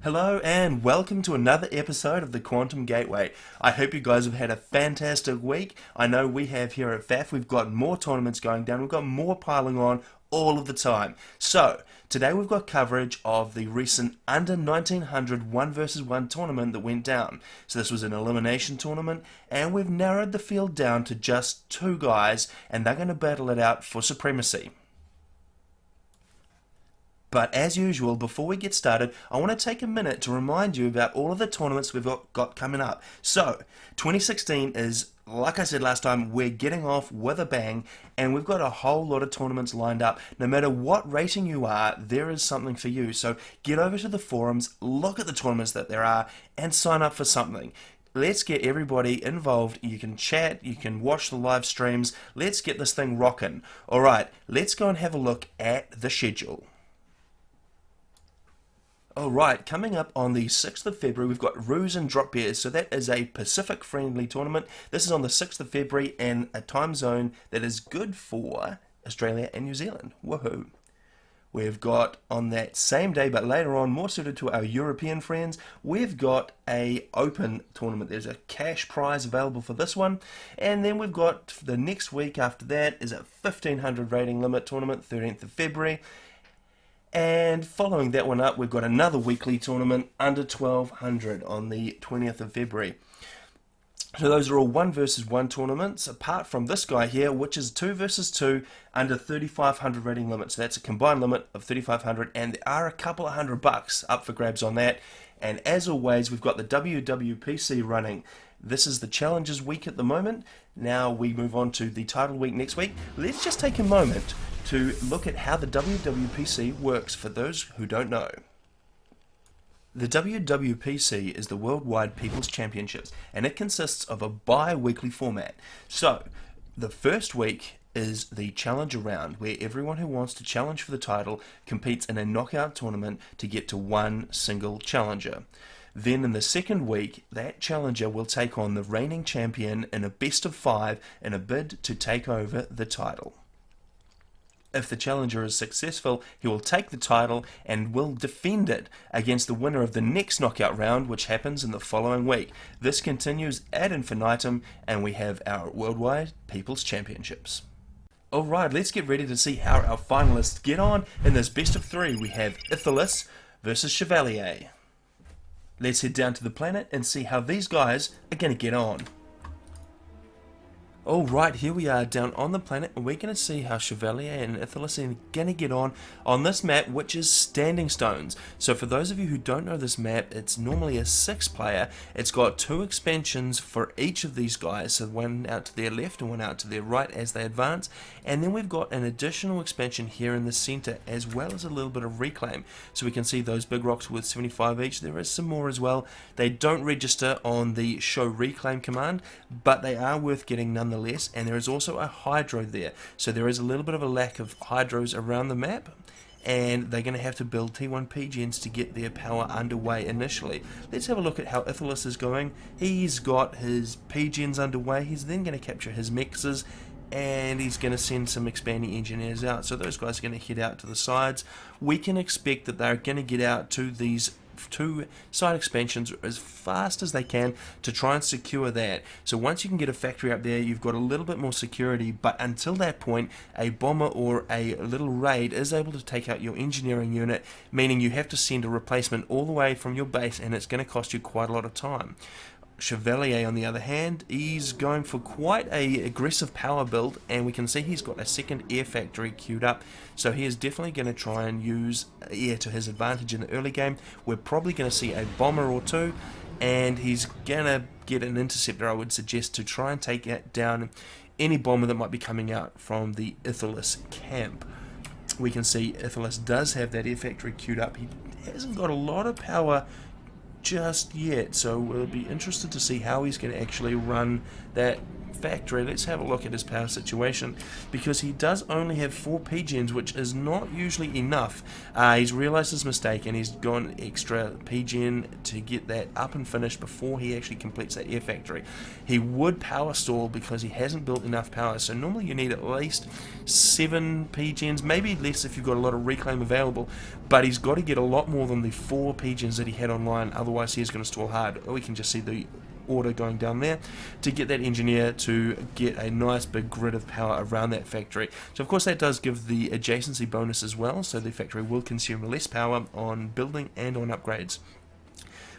Hello and welcome to another episode of the Quantum Gateway. I hope you guys have had a fantastic week. I know we have here at FAF. We've got more tournaments going down. We've got more piling on all of the time. So, today we've got coverage of the recent under 1900 1 versus 1 tournament that went down. So this was an elimination tournament and we've narrowed the field down to just two guys and they're going to battle it out for supremacy. But as usual, before we get started, I want to take a minute to remind you about all of the tournaments we've got coming up. So, 2016 is, like I said last time, we're getting off with a bang, and we've got a whole lot of tournaments lined up. No matter what rating you are, there is something for you. So, get over to the forums, look at the tournaments that there are, and sign up for something. Let's get everybody involved. You can chat, you can watch the live streams. Let's get this thing rocking. Alright, let's go and have a look at the schedule. Alright, coming up on the 6th of February, we've got Roos and Drop Bears. So that is a Pacific-friendly tournament. This is on the 6th of February in a time zone that is good for Australia and New Zealand. Woohoo! We've got on that same day, but later on, more suited to our European friends, we've got a open tournament. There's a cash prize available for this one. And then we've got the next week after that is a 1500 rating limit tournament, 13th of February. And following that one up, we've got another weekly tournament under 1200 on the 20th of February. So those are all 1 versus 1 tournaments, apart from this guy here, which is 2 versus 2 under 3500 rating limit. So that's a combined limit of 3500, and there are a couple of $100 up for grabs on that. And as always, we've got the WWPC running. This is the Challengers week at the moment. Now we move on to the title week next week. Let's just take a moment to look at how the WWPC works for those who don't know. The WWPC is the Worldwide People's Championships, and it consists of a bi-weekly format. So, the first week is the Challenger round, where everyone who wants to challenge for the title competes in a knockout tournament to get to one single challenger. Then in the second week, that challenger will take on the reigning champion in a best of 5 in a bid to take over the title. If the challenger is successful, he will take the title and will defend it against the winner of the next knockout round, which happens in the following week. This continues ad infinitum, and we have our Worldwide People's Championships. Alright, let's get ready to see how our finalists get on. In this best of 3, we have Ithelis versus Chevalier. Let's head down to the planet and see how these guys are going to get on. Alright, here we are down on the planet, and we're going to see how Chevalier and Ithelis are going to get on this map, which is Standing Stones. So for those of you who don't know this map, it's normally a 6-player. It's got 2 expansions for each of these guys, so one out to their left and one out to their right as they advance. And then we've got an additional expansion here in the center, as well as a little bit of reclaim. So we can see those big rocks with 75 each. There is some more as well. They don't register on the show reclaim command, but they are worth getting nonetheless. And there is also a hydro there, so there is a little bit of a lack of hydros around the map, and they're going to have to build T1 PGens to get their power underway initially. Let's have a look at how Ithelis is going. He's got his PGens underway. He's then going to capture his mexes, and he's going to send some expanding engineers out. So those guys are going to head out to the sides. We can expect that they're going to get out to these 2 side expansions as fast as they can to try and secure that. So once you can get a factory up there, you've got a little bit more security, but until that point, a bomber or a little raid is able to take out your engineering unit, meaning you have to send a replacement all the way from your base, and it's going to cost you quite a lot of time. Chevalier, on the other hand, he's going for quite a aggressive power build, and we can see he's got a second air factory queued up, so he is definitely going to try and use air to his advantage in the early game. We're probably going to see a bomber or 2, and he's going to get an interceptor, I would suggest, to try and take down any bomber that might be coming out from the Ithelis camp. We can see Ithelis does have that air factory queued up. He hasn't got a lot of power just yet, so we'll be interested to see how he's going to actually run that factory. Let's have a look at his power situation, because he does only have 4 PGens, which is not usually enough. He's realized his mistake and he's gone extra PGen to get that up and finished before he actually completes that air factory. He would power stall because he hasn't built enough power, so normally you need at least 7 PGens, maybe less if you've got a lot of reclaim available, but he's got to get a lot more than the 4 PGens that he had online, otherwise he's going to stall hard. We can just see the order going down there to get that engineer to get a nice big grid of power around that factory. So of course that does give the adjacency bonus as well, so the factory will consume less power on building and on upgrades.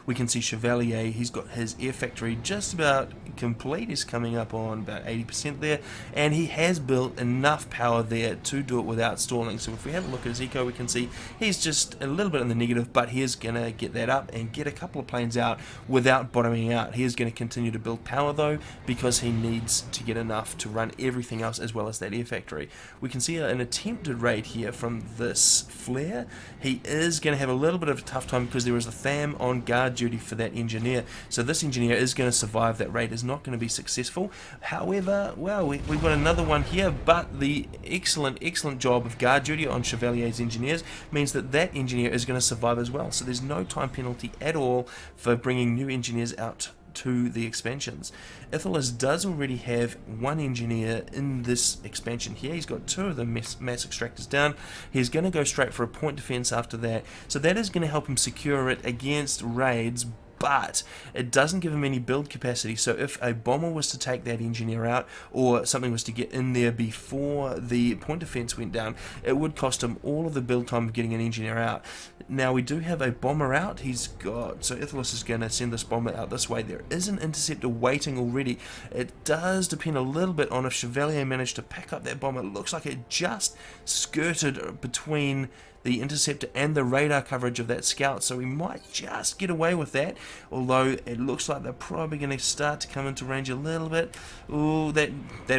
We can see Chevalier, he's got his air factory just about complete. He's coming up on about 80% there, and he has built enough power there to do it without stalling. So if we have a look at his eco, we can see he's just a little bit in the negative, but he is going to get that up and get a couple of planes out without bottoming out. He is going to continue to build power though, because he needs to get enough to run everything else as well as that air factory. We can see an attempted raid here from this flare. He is going to have a little bit of a tough time because there is a THAM on guard duty for that engineer, so this engineer is going to survive. That raid is not going to be successful. However, well, we've got another one here, but the excellent job of guard duty on Chevalier's engineers means that that engineer is going to survive as well, so there's no time penalty at all for bringing new engineers out to the expansions. Ithelis does already have 1 engineer in this expansion here. He's got 2 of the mass extractors down. He's going to go straight for a point defense after that, so that is going to help him secure it against raids, but it doesn't give him any build capacity. So if a bomber was to take that engineer out, or something was to get in there before the point defense went down, it would cost him all of the build time of getting an engineer out. Now we do have a bomber out. So Ithelis is going to send this bomber out this way. There is an interceptor waiting already. It does depend a little bit on if Chevalier managed to pick up that bomber. It looks like it just skirted between the interceptor and the radar coverage of that scout, so we might just get away with that, although it looks like they're probably going to start to come into range a little bit. Ooh, that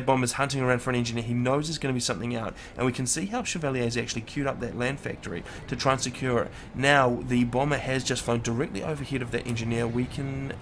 bomber's hunting around for an engineer. He knows there's going to be something out, and we can see how Chevalier has actually queued up that land factory to try and secure it. Now the bomber has just flown directly overhead of that engineer. We can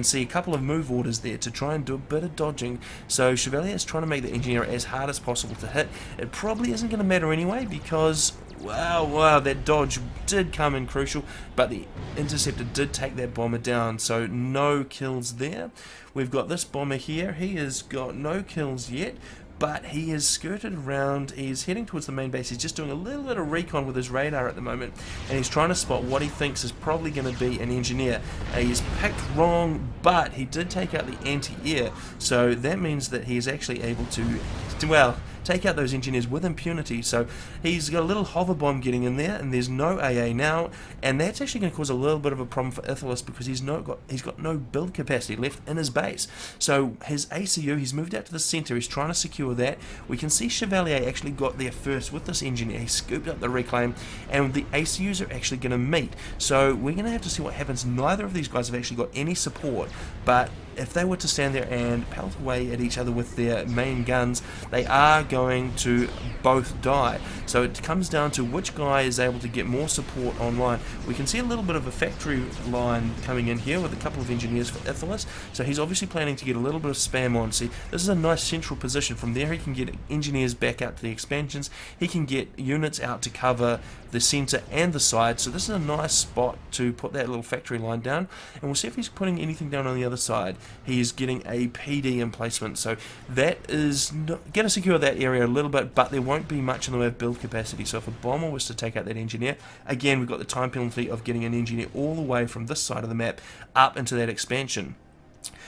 see a couple of move orders there to try and do a bit of dodging. So Chevalier is trying to make the engineer as hard as possible to hit. It probably isn't going to matter anyway, because wow, that dodge did come in crucial, but the interceptor did take that bomber down, so no kills there. We've got this bomber here. He has got no kills yet, but he has skirted around. He's heading towards the main base. He's just doing a little bit of recon with his radar at the moment, and he's trying to spot what he thinks is probably going to be an engineer. He's picked wrong, but he did take out the anti-air, so that means that he's actually able to, well, take out those engineers with impunity. So he's got a little hover bomb getting in there, and there's no AA now, and that's actually going to cause a little bit of a problem for Ithelis, because he's got no build capacity left in his base. So his ACU, he's moved out to the center. He's trying to secure that. We can see Chevalier actually got there first with this engineer. He scooped up the reclaim, and the ACUs are actually going to meet. So we're going to have to see what happens. Neither of these guys have actually got any support, but if they were to stand there and pelt away at each other with their main guns, they are going to both die. So it comes down to which guy is able to get more support online. We can see a little bit of a factory line coming in here with a couple of engineers for Ithelis, so he's obviously planning to get a little bit of spam on. See, this is a nice central position. From there he can get engineers back out to the expansions. He can get units out to cover the center and the side, so this is a nice spot to put that little factory line down, and we'll see if he's putting anything down on the other side. He is getting a PD emplacement, so that is going to secure that area a little bit, but there won't be much in the way of build capacity. So if a bomber was to take out that engineer, again we've got the time penalty of getting an engineer all the way from this side of the map up into that expansion.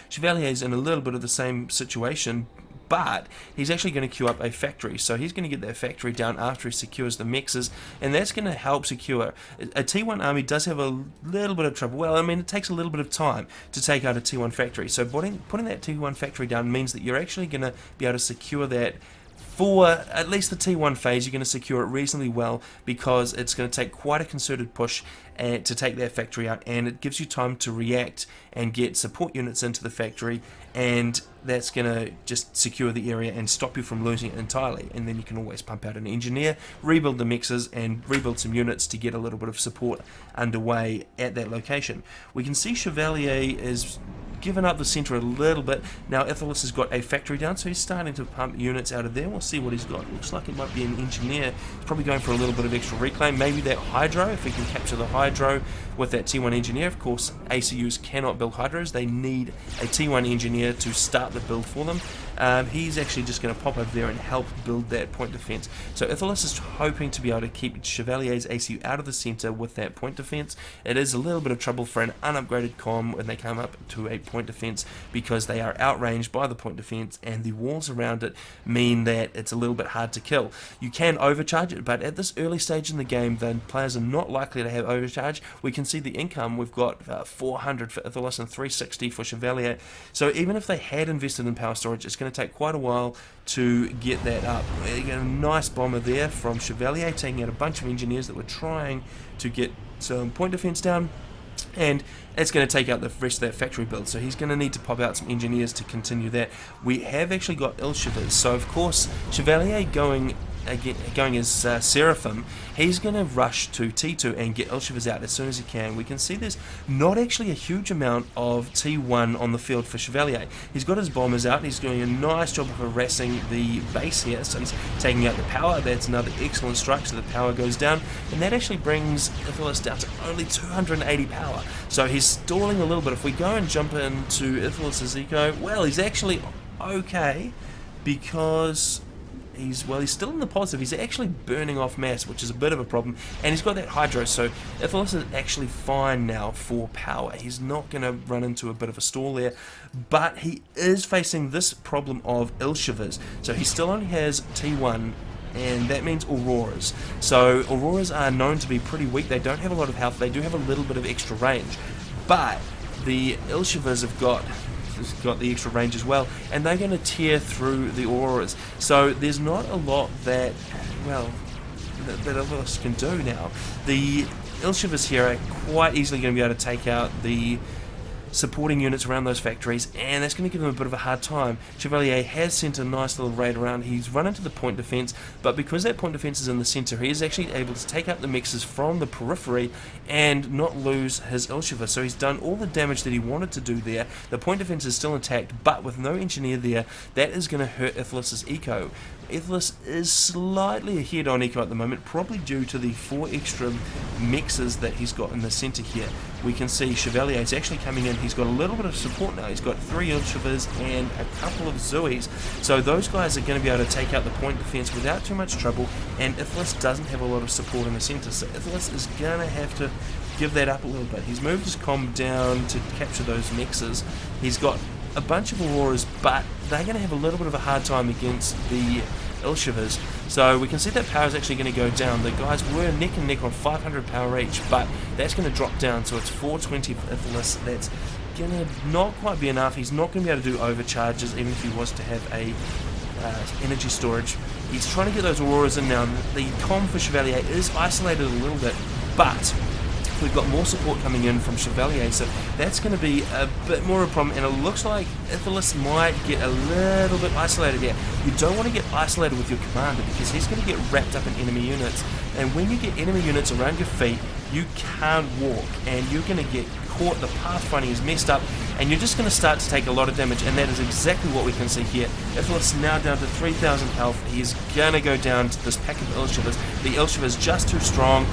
Chevalier is in a little bit of the same situation, but he's actually going to queue up a factory, so he's going to get that factory down after he secures the mexes, and that's going to help secure. A T1 army does have a little bit of trouble. Well, I mean, it takes a little bit of time to take out a T1 factory, so putting that T1 factory down means that you're actually going to be able to secure that For at least the T1 phase, you're going to secure it reasonably well because it's going to take quite a concerted push to take that factory out, and it gives you time to react and get support units into the factory, and that's going to just secure the area and stop you from losing it entirely. And then you can always pump out an engineer, rebuild the mixers, and rebuild some units to get a little bit of support underway at that location. We can see Chevalier is given up the centre a little bit. Now Ithelis has got a factory down, so he's starting to pump units out of there. We'll see what he's got. Looks like it might be an engineer. He's probably going for a little bit of extra reclaim. Maybe that hydro, if he can capture the hydro with that T1 engineer. Of course, ACUs cannot build hydros. They need a T1 engineer to start the build for them. He's actually just going to pop over there and help build that point defense. So Ithelis is hoping to be able to keep Chevalier's ACU out of the center with that point defense. It is a little bit of trouble for an unupgraded comm when they come up to a point defense because they are outranged by the point defense, and the walls around it mean that it's a little bit hard to kill. You can overcharge it, but at this early stage in the game, the players are not likely to have overcharge. We can see the income. We've got 400 for Ithelis and 360 for Chevalier. So even if they had invested in power storage, it's going to take quite a while to get that up. You get a nice bomber there from Chevalier, taking out a bunch of engineers that were trying to get some point defense down, and it's going to take out the rest of that factory build, so he's going to need to pop out some engineers to continue that. We have actually got Ilshivers, so of course Chevalier going as Seraphim, he's going to rush to T2 and get Ilshivers out as soon as he can. We can see there's not actually a huge amount of T1 on the field for Chevalier. He's got his bombers out, he's doing a nice job of harassing the base here, so he's taking out the power. That's another excellent strike, so the power goes down, and that actually brings Ithelis down to only 280 power. So he's stalling a little bit. If we go and jump into Ithelis' eco, well, he's actually okay because he's still in the positive. He's actually burning off mass, which is a bit of a problem, and he's got that hydro, so Ithelis is actually fine now for power. He's not going to run into a bit of a stall there, but he is facing this problem of Ilshivers, so he still only has T1, and that means Auroras. So Auroras are known to be pretty weak. They don't have a lot of health. They do have a little bit of extra range, but the Ilshivers have got the extra range as well, and they're going to tear through the auroras. So there's not a lot that Ithelis can do now. The Ilshivers here are quite easily going to be able to take out the supporting units around those factories, and that's going to give him a bit of a hard time. Chevalier has sent a nice little raid around. He's run into the point defense, but because that point defense is in the center, he is actually able to take out the mixers from the periphery and not lose his Ilshiver. So he's done all the damage that he wanted to do there. The point defense is still intact, but with no engineer there, that is going to hurt Ithelis' eco. Ithelis is slightly ahead on eco at the moment, probably due to the 4 extra mixers that he's got in the center here. We can see Chevalier is actually coming in. He's got a little bit of support now. He's got 3 Ilshivers and a couple of Zuis. So those guys are going to be able to take out the point defense without too much trouble, and Ithelis doesn't have a lot of support in the center, so Ithelis is going to have to give that up a little bit. He's moved his comm down to capture those mixers. He's got a bunch of Auroras, but they're going to have a little bit of a hard time against the Ilshivers. So we can see that power is actually going to go down. The guys were neck and neck on 500 power each, but that's going to drop down, so it's 420 for Ithelis. That's going to not quite be enough. He's not going to be able to do overcharges, even if he was to have a energy storage. He's trying to get those Auroras in now. The comm for Chevalier is isolated a little bit, but we've got more support coming in from Chevalier, so that's going to be a bit more of a problem, and it looks like Ithelis might get a little bit isolated here. You don't want to get isolated with your commander because he's going to get wrapped up in enemy units, and when you get enemy units around your feet, you can't walk, and you're going to get caught. The pathfinding is messed up, and you're just going to start to take a lot of damage, and that is exactly what we can see here. Ithelis now down to 3,000 health. He's going to go down to this pack of Ilshivers. The Ilshivers just too strong,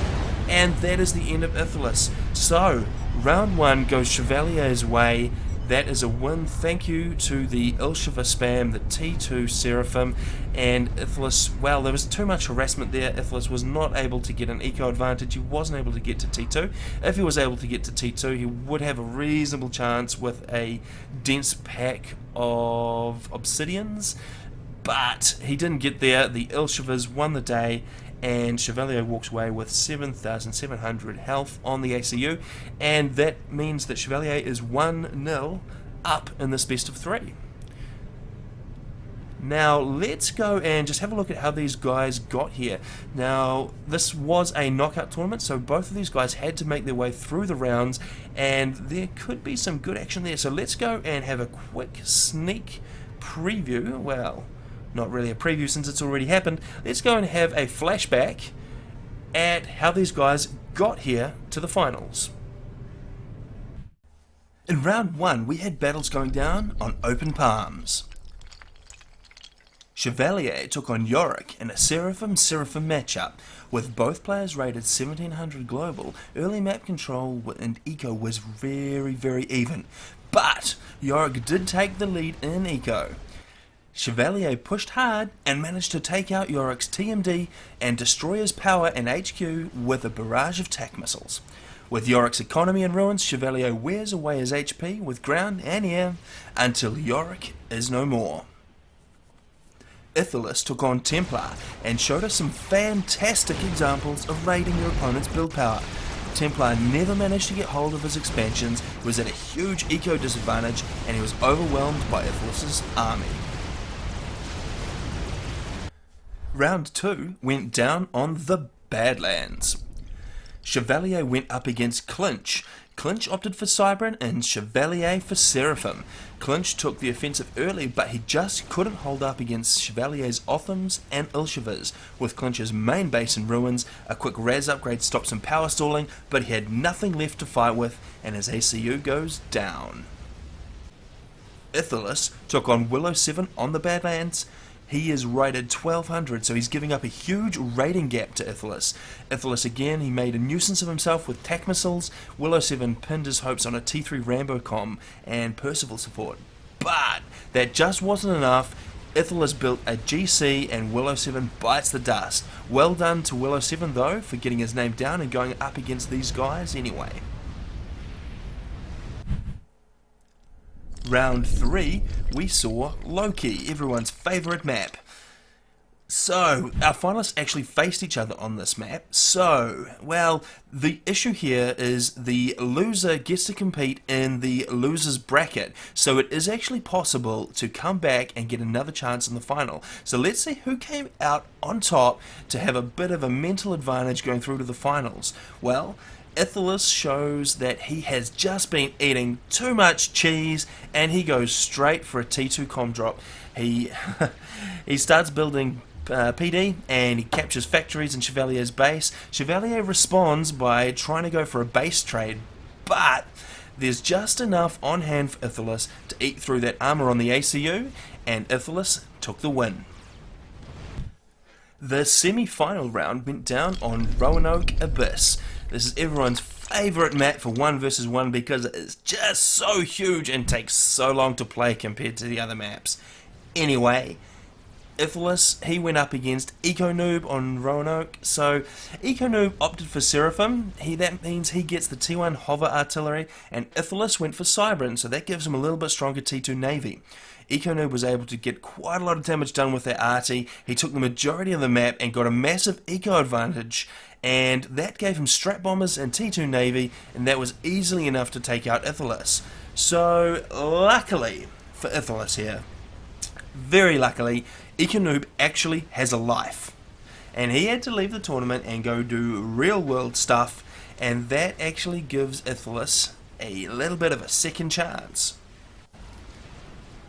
and that is the end of Ithelis. So, round 1 goes Chevalier's way. That is a win. Thank you to the Ilshiver spam, the T2 Seraphim, and Ithelis. Well, there was too much harassment there. Ithelis was not able to get an eco advantage. He wasn't able to get to T2. If he was able to get to T2, he would have a reasonable chance with a dense pack of obsidians, but he didn't get there. The Ilshivers won the day, and Chevalier walks away with 7,700 health on the ACU, and that means that Chevalier is 1-0 up in this best of 3. Now let's go and just have a look at how these guys got here. Now this was a knockout tournament, so both of these guys had to make their way through the rounds, and there could be some good action there. So let's go and have a quick sneak preview. Well, not really a preview since it's already happened. Let's go and have a flashback at how these guys got here to the finals. In round 1, we had battles going down on open palms. Chevalier took on Yorick in a Seraphim matchup. With both players rated 1700 global, early map control and eco was very even. But Yorick did take the lead in eco. Chevalier pushed hard and managed to take out Yorick's TMD and destroy his power and HQ with a barrage of tac missiles. With Yorick's economy in ruins, Chevalier wears away his HP with ground and air until Yorick is no more. Ithilus took on Templar and showed us some fantastic examples of raiding your opponent's build power. Templar never managed to get hold of his expansions, was at a huge eco disadvantage, and he was overwhelmed by Ithilus's army. Round 2 went down on the Badlands. Chevalier went up against Clinch. Clinch opted for Cybran and Chevalier for Seraphim. Clinch took the offensive early, but he just couldn't hold up against Chevalier's Othams and Ilshivas. With Clinch's main base in ruins, a quick Raz upgrade stopped some power stalling, but he had nothing left to fight with, and his ACU goes down. Ithilus took on Willow 7 on the Badlands. He is rated 1200, so he's giving up a huge rating gap to Ithilus. Ithilus again, he made a nuisance of himself with tac missiles. Willow 7 pinned his hopes on a T3 Rambo comm and Percival support. But that just wasn't enough. Ithilus built a GC and Willow 7 bites the dust. Well done to Willow 7 though for getting his name down and going up against these guys anyway. Round 3, we saw Loki, everyone's favourite map. So, our finalists actually faced each other on this map. So, well, the issue here is the loser gets to compete in the loser's bracket. So it is actually possible to come back and get another chance in the final. So let's see who came out on top to have a bit of a mental advantage going through to the finals. Well, Ithilus shows that he has just been eating too much cheese and he goes straight for a T2 comm drop. He starts building PD and he captures factories in Chevalier's base. Chevalier responds by trying to go for a base trade, but there's just enough on hand for Ithilus to eat through that armor on the ACU, and Ithilus took the win. The semi-final round went down on Roanoke Abyss. This is everyone's favourite map for 1 versus 1 because it is just so huge and takes so long to play compared to the other maps. Anyway, Ithilus, he went up against EcoNoob on Roanoke. So EcoNoob opted for Seraphim. That means he gets the T1 hover artillery, and Ithilus went for Cybran, so that gives him a little bit stronger T2 navy. EcoNoob was able to get quite a lot of damage done with their arty. He took the majority of the map and got a massive eco advantage, and that gave him strap bombers and T2 navy, and that was easily enough to take out Ithilus. So luckily for Ithilus here, very luckily, EcoNoob actually has a life, and he had to leave the tournament and go do real world stuff, and that actually gives Ithilus a little bit of a second chance.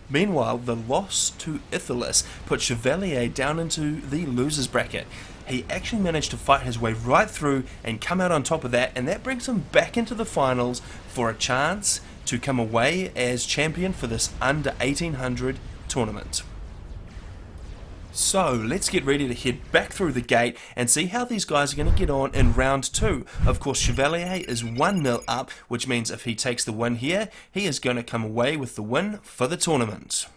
Meanwhile, the loss to Ithilus put Chevalier down into the loser's bracket. He actually managed to fight his way right through and come out on top of that, and that brings him back into the finals for a chance to come away as champion for this under 1800 tournament. So let's get ready to head back through the gate and see how these guys are going to get on in round 2. Of course, Chevalier is 1-0 up, which means if he takes the win here, he is going to come away with the win for the tournament.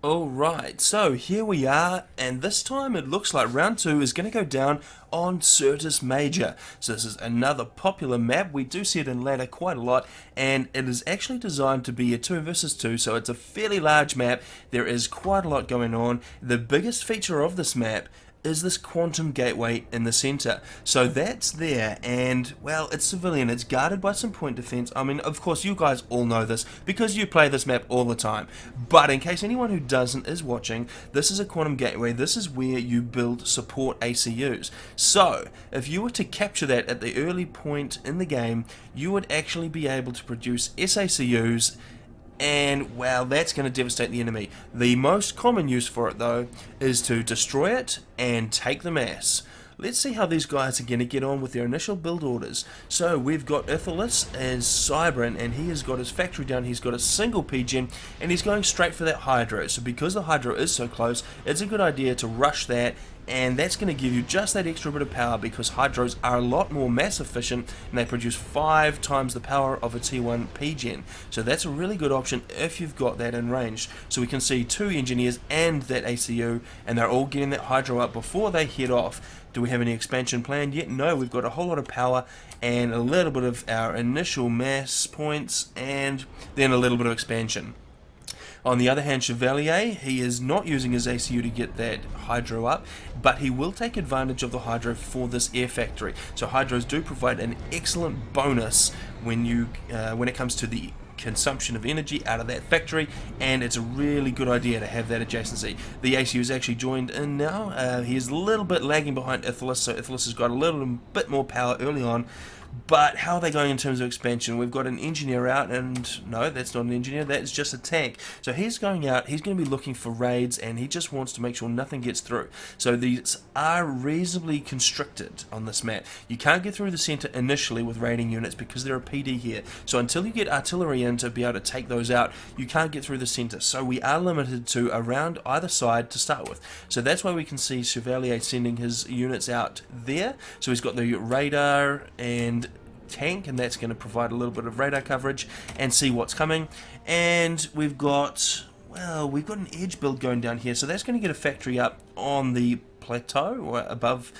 Alright, so here we are, and this time it looks like round 2 is going to go down on Certus Major. So this is another popular map. We do see it in ladder quite a lot, and it is actually designed to be a 2 versus 2, so it's a fairly large map. There is quite a lot going on. The biggest feature of this map is this quantum gateway in the center. So that's there, and well, it's civilian, it's guarded by some point defense. I mean, of course you guys all know this because you play this map all the time, but in case anyone who doesn't is watching, this is a quantum gateway. This is where you build support ACUs. So if you were to capture that at the early point in the game, you would actually be able to produce SACUs, and well, that's going to devastate the enemy. The most common use for it though is to destroy it and take the mass. Let's see how these guys are going to get on with their initial build orders. So we've got Ithelis as Cybran, and he has got his factory down. He's got a single PGen, and he's going straight for that Hydro. So because the Hydro is so close, it's a good idea to rush that, and that's going to give you just that extra bit of power because Hydros are a lot more mass efficient and they produce 5 times the power of a T1 PGen. So that's a really good option if you've got that in range. So we can see 2 engineers and that ACU, and they're all getting that Hydro up before they head off. Do we have any expansion planned yet? No, we've got a whole lot of power and a little bit of our initial mass points and then a little bit of expansion. On the other hand, Chevalier, he is not using his ACU to get that Hydro up, but he will take advantage of the Hydro for this air factory. So Hydros do provide an excellent bonus when it comes to the consumption of energy out of that factory, and it's a really good idea to have that adjacency. The ACU is actually joined in now. He is a little bit lagging behind Ithelis, so Ithelis has got a little bit more power early on. But how are they going in terms of expansion? We've got an engineer out, and no, that's not an engineer, that is just a tank. So he's going out, he's going to be looking for raids, and he just wants to make sure nothing gets through. So these are reasonably constricted on this map. You can't get through the center initially with raiding units because there are PD here. So until you get artillery in to be able to take those out, you can't get through the center. So we are limited to around either side to start with. So that's why we can see Chevalier sending his units out there. So he's got the radar and tank, and that's going to provide a little bit of radar coverage and see what's coming. And we've got, well, we've got an edge build going down here, so that's going to get a factory up on the plateau or above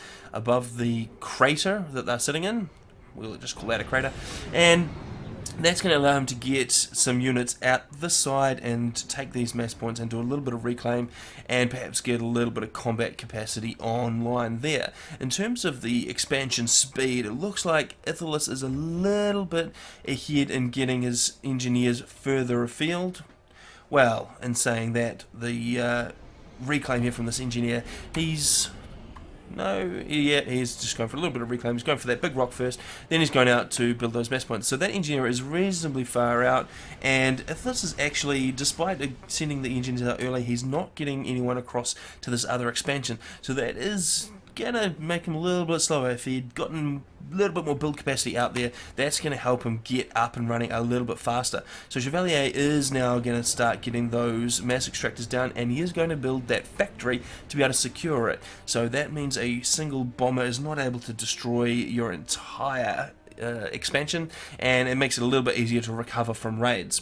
the crater that they're sitting in. We'll just call that a crater, and that's going to allow him to get some units out this side and take these mass points and do a little bit of reclaim and perhaps get a little bit of combat capacity online there. In terms of the expansion speed, it looks like Ithelis is a little bit ahead in getting his engineers further afield. Well, in saying that, the reclaim here from this engineer, he's just going for a little bit of reclaim. He's going for that big rock first, then he's going out to build those mass points. So that engineer is reasonably far out, and if this is actually, despite sending the engineers out early, he's not getting anyone across to this other expansion. So that is gonna make him a little bit slower. If he'd gotten a little bit more build capacity out there, that's going to help him get up and running a little bit faster. So Chevalier is now going to start getting those mass extractors down, and he is going to build that factory to be able to secure it. So that means a single bomber is not able to destroy your entire expansion, and it makes it a little bit easier to recover from raids.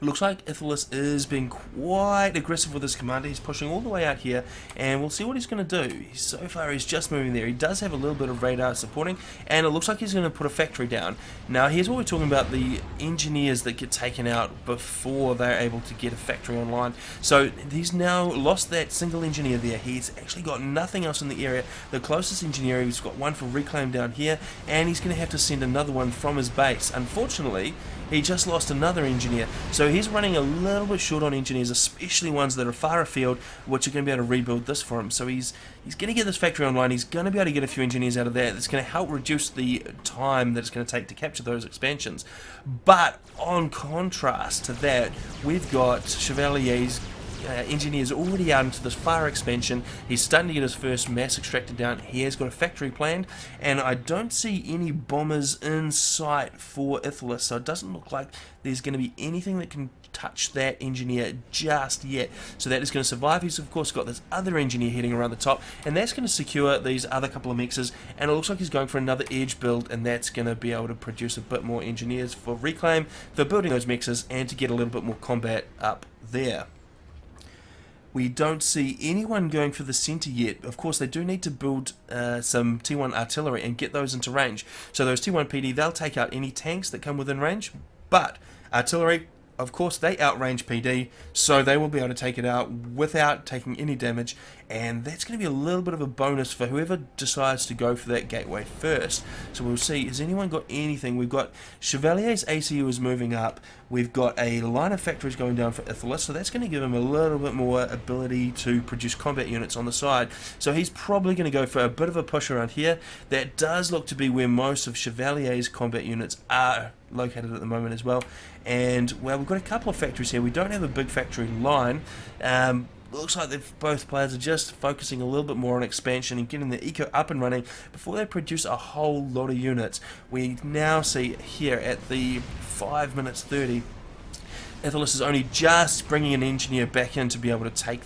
It looks like Ithelis is being quite aggressive with his commander. He's pushing all the way out here, and we'll see what he's going to do. So far, he's just moving there. He does have a little bit of radar supporting, and it looks like he's going to put a factory down. Now, here's what we're talking about, the engineers that get taken out before they're able to get a factory online. So he's now lost that single engineer there. He's actually got nothing else in the area. The closest engineer, he's got one for reclaim down here, and he's going to have to send another one from his base. Unfortunately, he just lost another engineer, so he's running a little bit short on engineers, especially ones that are far afield, which are going to be able to rebuild this for him. So he's going to get this factory online. He's going to be able to get a few engineers out of there. That's going to help reduce the time that it's going to take to capture those expansions. But on contrast to that, we've got Chevalier's engineers already out into this far expansion. He's starting to get his first mass extractor down. He has got a factory planned, and I don't see any bombers in sight for Ithelis, so it doesn't look like there's going to be anything that can touch that engineer just yet. So that is going to survive. He's of course got this other engineer heading around the top, and that's going to secure these other couple of mixers, and it looks like he's going for another edge build, and that's going to be able to produce a bit more engineers for reclaim, for building those mixers, and to get a little bit more combat up there. We don't see anyone going for the centre yet. Of course, they do need to build some T1 artillery and get those into range. So those T1 PD, they'll take out any tanks that come within range, but artillery, of course, they outrange PD, so they will be able to take it out without taking any damage, and that's going to be a little bit of a bonus for whoever decides to go for that gateway first. So we'll see, has anyone got anything? We've got Chevalier's ACU is moving up, we've got a line of factories going down for Ithelis, so that's going to give him a little bit more ability to produce combat units on the side. So he's probably going to go for a bit of a push around here. That does look to be where most of Chevalier's combat units are located at the moment as well. And well, we've got a couple of factories here. We don't have a big factory line. Looks like both players are just focusing a little bit more on expansion and getting the eco up and running before they produce a whole lot of units. We now see here at the 5 minutes 30, Ithelis is only just bringing an engineer back in to be able to take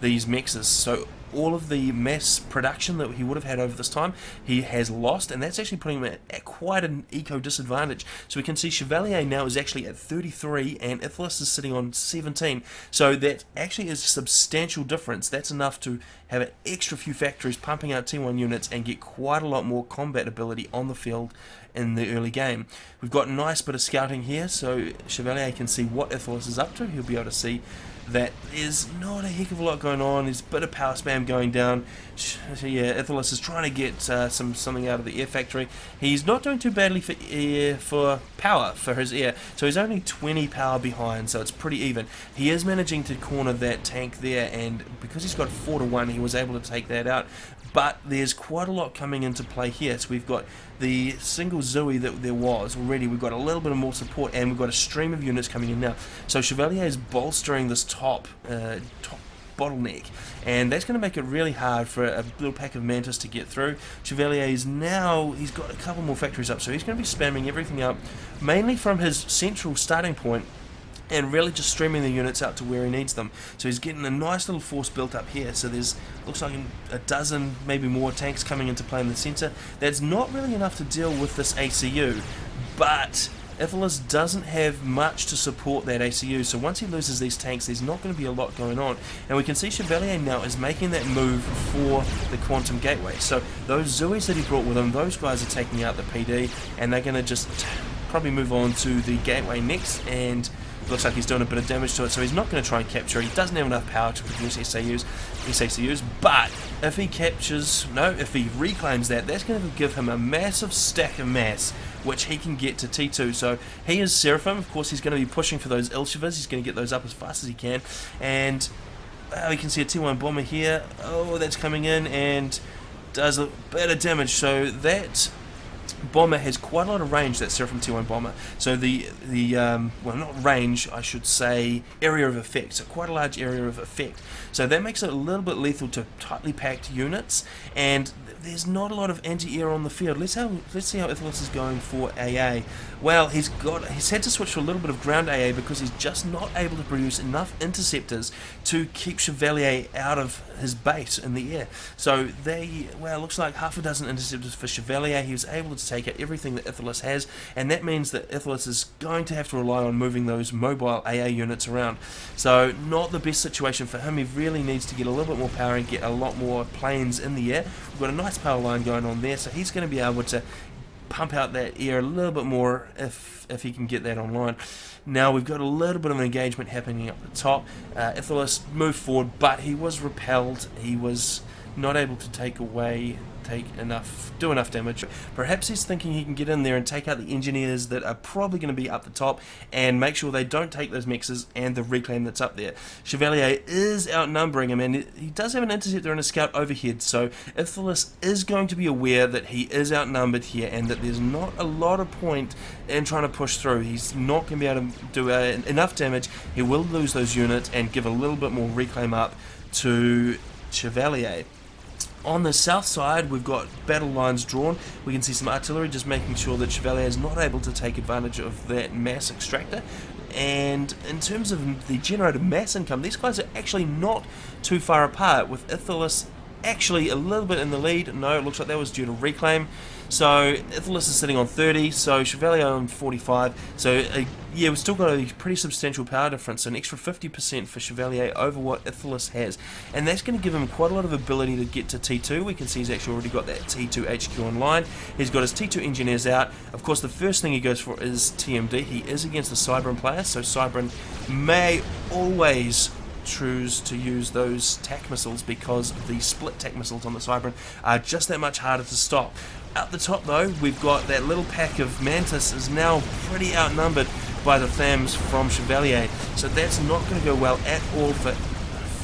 these mexes. So all of the mass production that he would have had over this time, he has lost, and that's actually putting him at quite an eco disadvantage. So we can see Chevalier now is actually at 33 and Ithelis is sitting on 17. So that actually is a substantial difference. That's enough to have an extra few factories pumping out T1 units and get quite a lot more combat ability on the field in the early game. We've got a nice bit of scouting here, so Chevalier can see what Ithelis is up to. He'll be able to see that there's not a heck of a lot going on. There's a bit of power spam going down. So yeah, Ithelis is trying to get something out of the air factory. He's not doing too badly for power for his air, so he's only 20 power behind, so it's pretty even. He is managing to corner that tank there, and because he's got 4-1, he was able to take that out. But there's quite a lot coming into play here. So we've got the single Zooey that there was already. We've got a little bit of more support, and we've got a stream of units coming in now. So Chevalier is bolstering this top bottleneck, and that's going to make it really hard for a little pack of Mantis to get through. Chevalier is now, he's got a couple more factories up, so he's going to be spamming everything up, mainly from his central starting point, and really just streaming the units out to where he needs them. So he's getting a nice little force built up here. So there's, looks like a dozen, maybe more tanks coming into play in the centre. That's not really enough to deal with this ACU, but Ithelis doesn't have much to support that ACU, so once he loses these tanks, there's not going to be a lot going on. And we can see Chevalier now is making that move for the Quantum Gateway. So those Zooies that he brought with him, those guys are taking out the PD, and they're going to just probably move on to the Gateway next, and looks like he's doing a bit of damage to it, so he's not going to try and capture it. He doesn't have enough power to produce SAUs, but if he reclaims that, that's going to give him a massive stack of mass, which he can get to T2. So he is Seraphim, of course he's going to be pushing for those Ilshivas, he's going to get those up as fast as he can, and we can see a T1 bomber here. Oh, that's coming in and does a bit of damage, so that bomber has quite a lot of range, that Seraphim T1 bomber. So the well, not range, I should say area of effect, so quite a large area of effect. So that makes it a little bit lethal to tightly packed units, and there's not a lot of anti-air on the field. Let's see how Ithelis is going for AA. Well, he's had to switch to a little bit of ground AA because he's just not able to produce enough interceptors to keep Chevalier out of his base in the air. So looks like half a dozen interceptors for Chevalier. He was able to take out everything that Ithelis has, and that means that Ithelis is going to have to rely on moving those mobile AA units around. So not the best situation for him. He really needs to get a little bit more power and get a lot more planes in the air. We've got a nice power line going on there, so he's going to be able to pump out that air a little bit more if he can get that online. Now we've got a little bit of an engagement happening up the top. Ithelis moved forward, but he was repelled. He was not able to do enough damage. Perhaps he's thinking he can get in there and take out the engineers that are probably going to be up the top and make sure they don't take those mexes and the reclaim that's up there. Chevalier is outnumbering him, and he does have an interceptor and a scout overhead, so Ithelis is going to be aware that he is outnumbered here and that there's not a lot of point in trying to push through. He's not going to be able to do enough damage. He will lose those units and give a little bit more reclaim up to Chevalier. On the south side, we've got battle lines drawn. We can see some artillery just making sure that Chevalier is not able to take advantage of that mass extractor. And in terms of the generated mass income, these guys are actually not too far apart, with Ithelis actually a little bit in the lead. No, it looks like that was due to reclaim. So Ithelis is sitting on 30, so Chevalier on 45. So yeah, we've still got a pretty substantial power difference, an extra 50% for Chevalier over what Ithelis has, and that's going to give him quite a lot of ability to get to T2. We can see he's actually already got that T2 HQ online. He's got his T2 engineers out. Of course, the first thing he goes for is TMD. He is against the Cybran player, so Cybran may always choose to use those TAC missiles because the split TAC missiles on the Cybran are just that much harder to stop. Up the top though, we've got that little pack of Mantis is now pretty outnumbered by the THAMs from Chevalier, so that's not going to go well at all for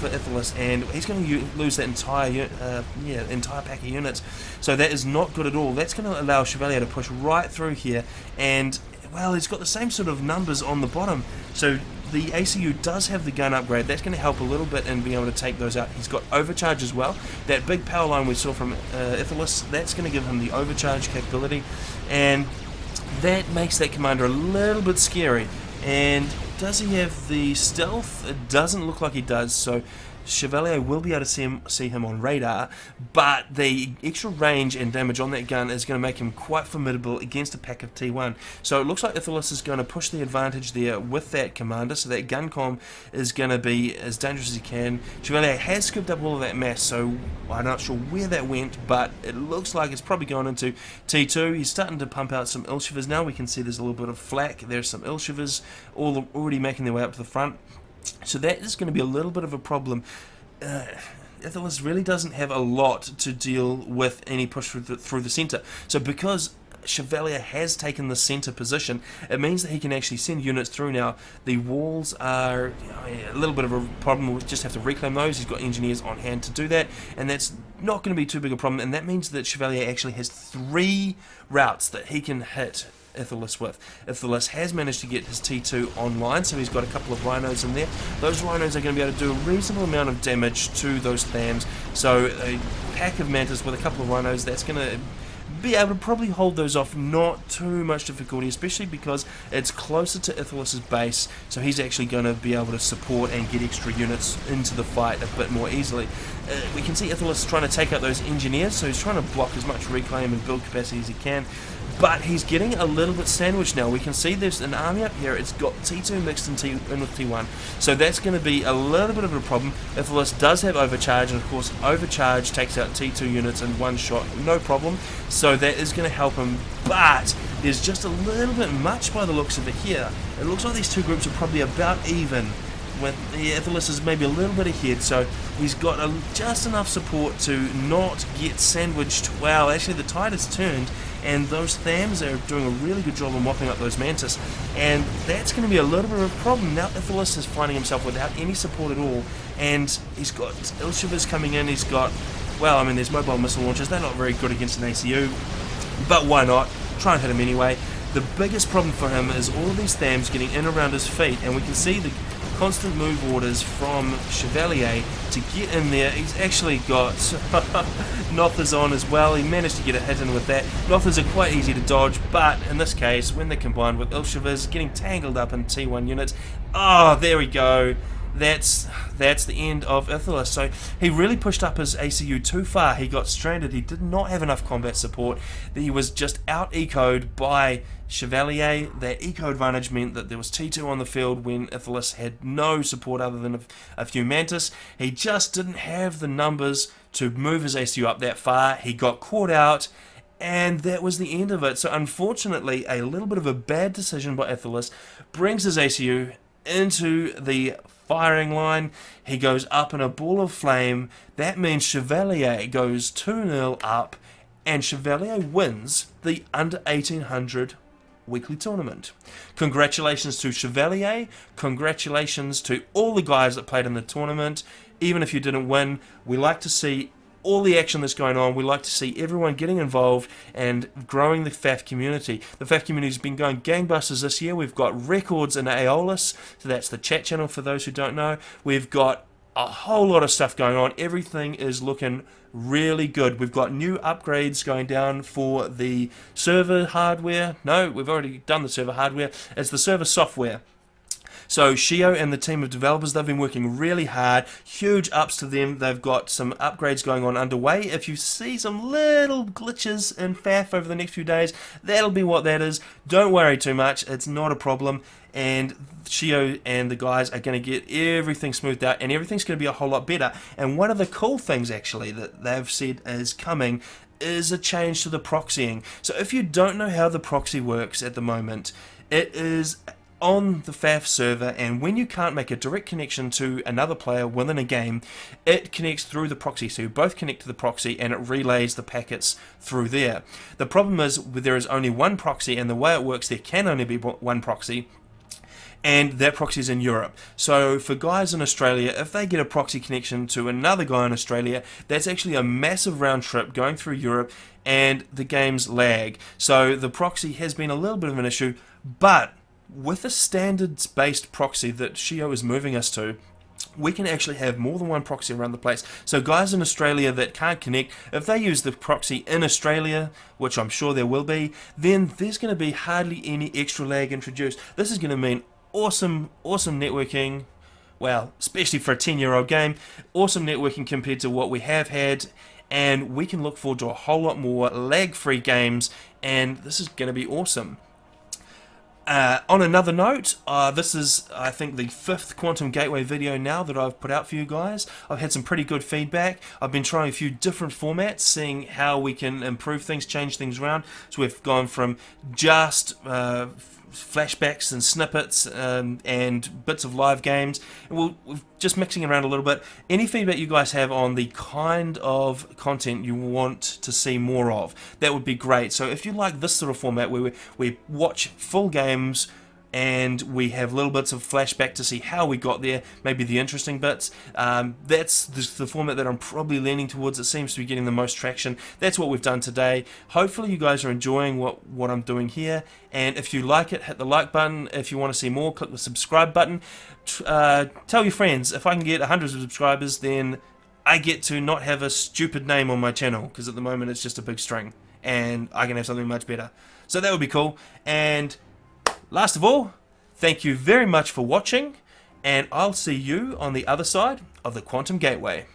Ithelis, and he's going to lose that entire pack of units, so that is not good at all. That's going to allow Chevalier to push right through here, and well, he's got the same sort of numbers on the bottom, so the ACU does have the gun upgrade. That's going to help a little bit in being able to take those out. He's got overcharge as well. That big power line we saw from Ithelis, that's going to give him the overcharge capability, and that makes that commander a little bit scary. And does he have the stealth? It doesn't look like he does, so Chevalier will be able to see him on radar, but the extra range and damage on that gun is going to make him quite formidable against a pack of T1. So it looks like Ithelis is going to push the advantage there with that commander, so that gun comm is going to be as dangerous as he can. Chevalier has scooped up all of that mass, so I'm not sure where that went, but it looks like it's probably going into T2. He's starting to pump out some Ilshivers now. We can see there's a little bit of flak. There's some Ilshivers already making their way up to the front. So that is going to be a little bit of a problem. Ithelis really doesn't have a lot to deal with any push through the centre. So because Chevalier has taken the centre position, it means that he can actually send units through now. The walls are a little bit of a problem. We'll just have to reclaim those. He's got engineers on hand to do that, and that's not going to be too big a problem. And that means that Chevalier actually has 3 routes that he can hit Ithelis with. Ithelis has managed to get his T2 online, so he's got a couple of rhinos in there. Those rhinos are going to be able to do a reasonable amount of damage to those THAMs, so a pack of Mantis with a couple of rhinos, that's going to be able to probably hold those off, not too much difficulty, especially because it's closer to Ithelis' base, so he's actually going to be able to support and get extra units into the fight a bit more easily. We can see Ithelis trying to take out those engineers, so he's trying to block as much reclaim and build capacity as he can, but he's getting a little bit sandwiched now. We can see there's an army up here. It's got T2 mixed in with T1, so that's going to be a little bit of a problem. Ithelis does have overcharge, and of course overcharge takes out T2 units in one shot, no problem, so that is going to help him, but there's just a little bit much by the looks of it here. It looks like these two groups are probably about even, when the Ithelis is maybe a little bit ahead, so he's got just enough support to not get sandwiched. Wow, actually the tide has turned, and those THAMs are doing a really good job of mopping up those Mantis, and that's going to be a little bit of a problem. Now Ithelis is finding himself without any support at all, and he's got Ilshivers coming in, he's got, well, I mean, there's mobile missile launchers. They're not very good against an ACU, but why not? Try and hit him anyway. The biggest problem for him is all of these THAMs getting in around his feet, and we can see the constant move orders from Chevalier to get in there. He's actually got Nothers on as well. He managed to get a hit in with that. Nothers are quite easy to dodge, but in this case, when they're combined with Ilshivers getting tangled up in T1 units, oh, there we go. That's the end of Ithelis. So he really pushed up his ACU too far. He got stranded. He did not have enough combat support. He was just out-ecoed by Chevalier. That eco advantage meant that there was T2 on the field when Ithelis had no support other than a few Mantis. He just didn't have the numbers to move his ACU up that far. He got caught out, and that was the end of it. So unfortunately, a little bit of a bad decision by Ithelis brings his ACU into the firing line. He goes up in a ball of flame. That means Chevalier goes 2-0 up, and Chevalier wins the under 1800 weekly tournament. Congratulations to Chevalier. Congratulations to all the guys that played in the tournament. Even if you didn't win, we like to see all the action that's going on. We like to see everyone getting involved and growing the FAF community. The FAF community has been going gangbusters this year. We've got records in Aeolus, so that's the chat channel for those who don't know. We've got a whole lot of stuff going on. Everything is looking really good. We've got new upgrades going down for the server hardware. No, we've already done the server hardware. It's the server software. So Shio and the team of developers, they've been working really hard. Huge ups to them. They've got some upgrades going on underway. If you see some little glitches in FAF over the next few days, that'll be what that is. Don't worry too much. It's not a problem. And Shio and the guys are going to get everything smoothed out, and everything's going to be a whole lot better. And one of the cool things actually that they've said is coming is a change to the proxying. So if you don't know how the proxy works at the moment, it is on the FAF server, and when you can't make a direct connection to another player within a game, it connects through the proxy. So you both connect to the proxy and it relays the packets through there. The problem is there is only one proxy, and the way it works, there can only be one proxy, and that proxy is in Europe. So for guys in Australia, if they get a proxy connection to another guy in Australia, that's actually a massive round trip going through Europe, and the games lag. So the proxy has been a little bit of an issue, but with the standards-based proxy that Shio is moving us to, we can actually have more than one proxy around the place. So guys in Australia that can't connect, if they use the proxy in Australia, which I'm sure there will be, then there's going to be hardly any extra lag introduced. This is going to mean awesome networking, well, especially for a 10-year-old game, awesome networking compared to what we have had, and we can look forward to a whole lot more lag-free games, and this is going to be awesome. On another note, this is, I think, the 5th Quantum Gateway video now that I've put out for you guys. I've had some pretty good feedback. I've been trying a few different formats, seeing how we can improve things, change things around. So we've gone from just flashbacks and snippets and bits of live games. We're just mixing around a little bit. Any feedback you guys have on the kind of content you want to see more of, that would be great. So if you like this sort of format where we watch full games and we have little bits of flashback to see how we got there, maybe the interesting bits, that's the format that I'm probably leaning towards. It seems to be getting the most traction. That's what we've done today. Hopefully you guys are enjoying what I'm doing here, and if you like it, hit the like button. If you want to see more, click the subscribe button. Tell your friends. If I can get 100 subscribers, then I get to not have a stupid name on my channel, because at the moment it's just a big string, and I can have something much better. So that would be cool. And last of all, thank you very much for watching, and I'll see you on the other side of the Quantum Gateway.